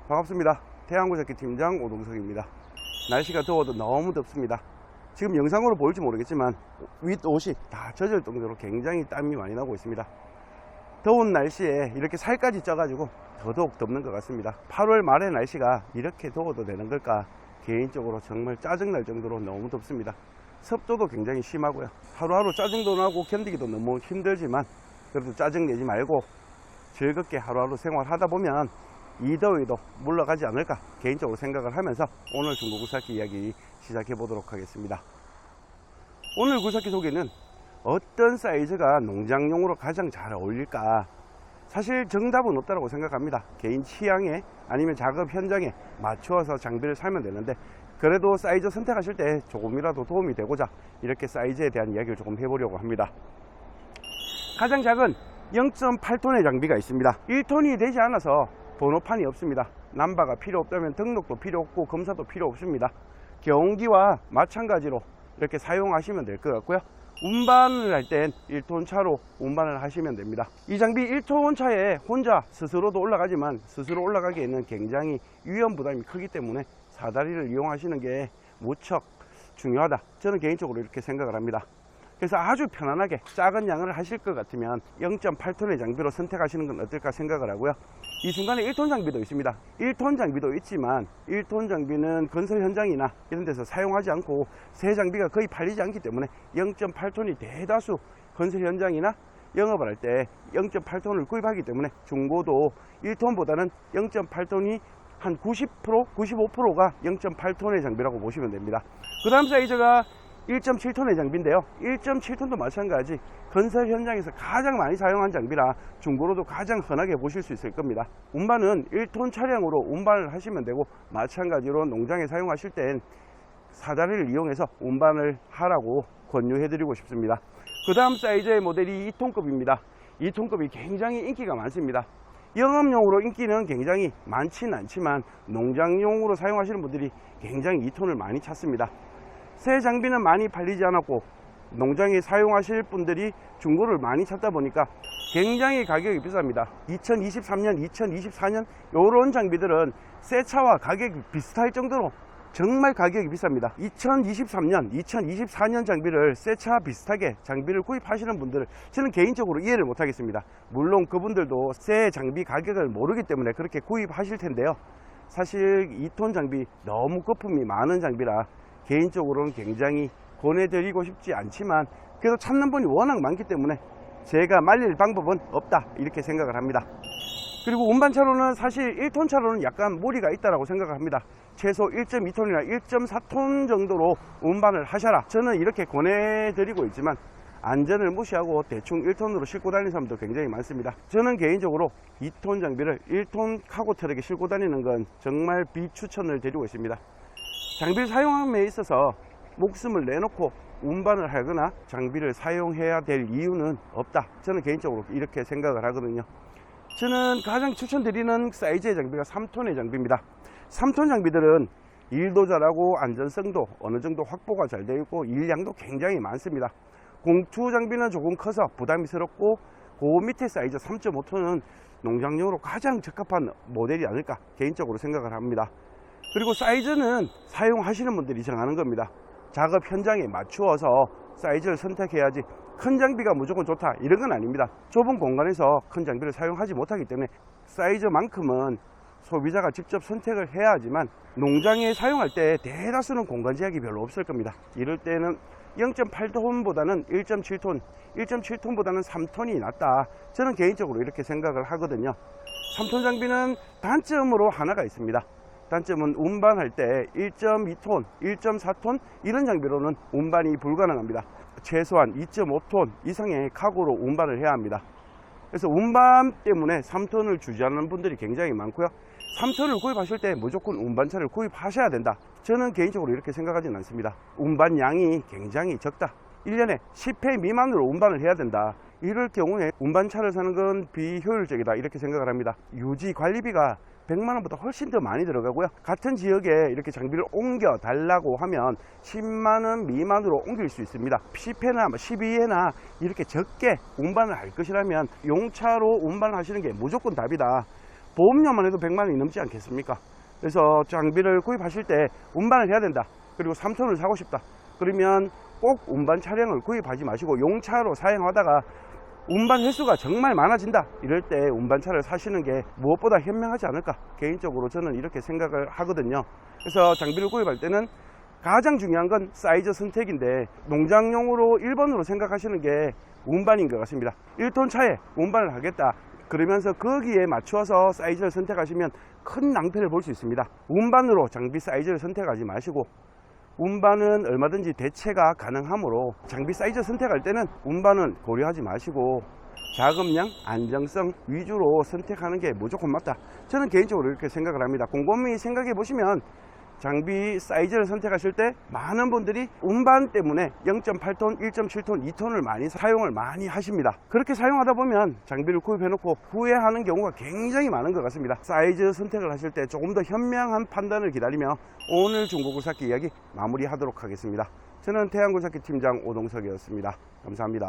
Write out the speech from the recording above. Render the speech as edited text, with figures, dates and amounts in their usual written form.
반갑습니다. 태양구잡기 팀장 오동석입니다. 날씨가 더워도 너무 덥습니다. 지금 영상으로 보일지 모르겠지만 윗옷이 다 젖을 정도로 굉장히 땀이 많이 나고 있습니다. 더운 날씨에 이렇게 살까지 쪄가지고 더더욱 덥는 것 같습니다. 8월 말의 날씨가 이렇게 더워도 되는 걸까, 개인적으로 정말 짜증날 정도로 너무 덥습니다. 습도도 굉장히 심하고요. 하루하루 짜증도 나고 견디기도 너무 힘들지만 그래도 짜증내지 말고 즐겁게 하루하루 생활하다 보면 이 더위도 물러가지 않을까 개인적으로 생각을 하면서 오늘 중고 굴삭기 이야기 시작해 보도록 하겠습니다. 오늘 굴삭기 소개는 어떤 사이즈가 농장용으로 가장 잘 어울릴까, 사실 정답은 없다고 생각합니다. 개인 취향에 아니면 작업 현장에 맞추어서 장비를 사면 되는데, 그래도 사이즈 선택하실 때 조금이라도 도움이 되고자 이렇게 사이즈에 대한 이야기를 조금 해보려고 합니다. 가장 작은 0.8톤의 장비가 있습니다. 1톤이 되지 않아서 번호판이 없습니다. 남바가 필요 없다면 등록도 필요 없고 검사도 필요 없습니다. 경운기와 마찬가지로 이렇게 사용하시면 될 것 같고요. 운반을 할 땐 1톤 차로 운반을 하시면 됩니다. 이 장비 1톤 차에 혼자 스스로도 올라가지만 스스로 올라가기에는 굉장히 위험 부담이 크기 때문에 사다리를 이용하시는 게 무척 중요하다, 저는 개인적으로 이렇게 생각을 합니다. 그래서 아주 편안하게 작은 양을 하실 것 같으면 0.8톤의 장비로 선택하시는 건 어떨까 생각을 하고요. 이 순간에 1톤 장비도 있습니다. 1톤 장비도 있지만 1톤 장비는 건설 현장이나 이런 데서 사용하지 않고 새 장비가 거의 팔리지 않기 때문에 0.8톤이 대다수 건설 현장이나 영업을 할 때 0.8톤을 구입하기 때문에 중고도 1톤보다는 0.8톤이 한 90%, 95%가 0.8톤의 장비라고 보시면 됩니다. 그 다음 사이즈가 1.7톤의 장비인데요. 1.7톤도 마찬가지 건설 현장에서 가장 많이 사용한 장비라 중고로도 가장 흔하게 보실 수 있을 겁니다. 운반은 1톤 차량으로 운반을 하시면 되고, 마찬가지로 농장에 사용하실 땐 사다리를 이용해서 운반을 하라고 권유해 드리고 싶습니다. 그 다음 사이즈의 모델이 2톤급입니다. 2톤급이 굉장히 인기가 많습니다. 영업용으로 인기는 굉장히 많지는 않지만 농장용으로 사용하시는 분들이 굉장히 2톤을 많이 찾습니다. 새 장비는 많이 팔리지 않았고 농장에 사용하실 분들이 중고를 많이 찾다 보니까 굉장히 가격이 비쌉니다. 2023년, 2024년 이런 장비들은 새 차와 가격이 비슷할 정도로 정말 가격이 비쌉니다. 2023년, 2024년 장비를 새 차 비슷하게 장비를 구입하시는 분들을 저는 개인적으로 이해를 못하겠습니다. 물론 그분들도 새 장비 가격을 모르기 때문에 그렇게 구입하실 텐데요. 사실 2톤 장비 너무 거품이 많은 장비라 개인적으로는 굉장히 권해드리고 싶지 않지만 그래도 찾는 분이 워낙 많기 때문에 제가 말릴 방법은 없다 이렇게 생각을 합니다. 그리고 운반차로는 사실 1톤 차로는 약간 무리가 있다고 생각을 합니다. 최소 1.2톤이나 1.4톤 정도로 운반을 하셔라, 저는 이렇게 권해드리고 있지만 안전을 무시하고 대충 1톤으로 싣고 다니는 사람도 굉장히 많습니다. 저는 개인적으로 2톤 장비를 1톤 카고 트럭에 싣고 다니는 건 정말 비추천을 드리고 있습니다. 장비를 사용함에 있어서 목숨을 내놓고 운반을 하거나 장비를 사용해야 될 이유는 없다, 저는 개인적으로 이렇게 생각을 하거든요. 저는 가장 추천드리는 사이즈의 장비가 3톤의 장비입니다. 3톤 장비들은 일도 잘하고 안전성도 어느 정도 확보가 잘 되어 있고 일량도 굉장히 많습니다. 공투 장비는 조금 커서 부담스럽고 그 밑에 사이즈 3.5톤은 농장용으로 가장 적합한 모델이 아닐까 개인적으로 생각을 합니다. 그리고 사이즈는 사용하시는 분들이 정하는 겁니다. 작업 현장에 맞추어서 사이즈를 선택해야지 큰 장비가 무조건 좋다 이런 건 아닙니다. 좁은 공간에서 큰 장비를 사용하지 못하기 때문에 사이즈만큼은 소비자가 직접 선택을 해야 하지만 농장에 사용할 때 대다수는 공간 제약이 별로 없을 겁니다. 이럴 때는 0.8톤보다는 1.7톤, 1.7톤보다는 3톤이 낫다, 저는 개인적으로 이렇게 생각을 하거든요. 3톤 장비는 단점으로 하나가 있습니다. 단점은 운반할 때 1.2톤, 1.4톤 이런 장비로는 운반이 불가능합니다. 최소한 2.5톤 이상의 카고로 운반을 해야 합니다. 그래서 운반 때문에 3톤을 주저하는 분들이 굉장히 많고요. 3톤을 구입하실 때 무조건 운반차를 구입하셔야 된다, 저는 개인적으로 이렇게 생각하지는 않습니다. 운반량이 굉장히 적다, 1년에 10회 미만으로 운반을 해야 된다, 이럴 경우에 운반차를 사는 건 비효율적이다 이렇게 생각을 합니다. 유지 관리비가 100만원보다 훨씬 더 많이 들어가고요. 같은 지역에 이렇게 장비를 옮겨 달라고 하면 10만원 미만으로 옮길 수 있습니다. 10회나 12회나 이렇게 적게 운반을 할 것이라면 용차로 운반을 하시는 게 무조건 답이다. 보험료만 해도 100만 원이 넘지 않겠습니까? 그래서 장비를 구입하실 때 운반을 해야 된다. 그리고 3톤을 사고 싶다. 그러면 꼭 운반 차량을 구입하지 마시고 용차로 사용하다가 운반 횟수가 정말 많아진다. 이럴 때 운반차를 사시는 게 무엇보다 현명하지 않을까? 개인적으로 저는 이렇게 생각을 하거든요. 그래서 장비를 구입할 때는 가장 중요한 건 사이즈 선택인데 농장용으로 1번으로 생각하시는 게 운반인 것 같습니다. 1톤 차에 운반을 하겠다. 그러면서 거기에 맞추어서 사이즈를 선택하시면 큰 낭패를 볼 수 있습니다. 운반으로 장비 사이즈를 선택하지 마시고 운반은 얼마든지 대체가 가능하므로 장비 사이즈 선택할 때는 운반은 고려하지 마시고 자금량, 안정성 위주로 선택하는 게 무조건 맞다. 저는 개인적으로 이렇게 생각을 합니다. 곰곰이 생각해 보시면 장비 사이즈를 선택하실 때 많은 분들이 운반 때문에 0.8톤, 1.7톤, 2톤을 많이 사용을 많이 하십니다. 그렇게 사용하다 보면 장비를 구입해 놓고 후회하는 경우가 굉장히 많은 것 같습니다. 사이즈 선택을 하실 때 조금 더 현명한 판단을 기다리며 오늘 중고굴삭기 이야기 마무리하도록 하겠습니다. 저는 태양굴삭기 팀장 오동석이었습니다. 감사합니다.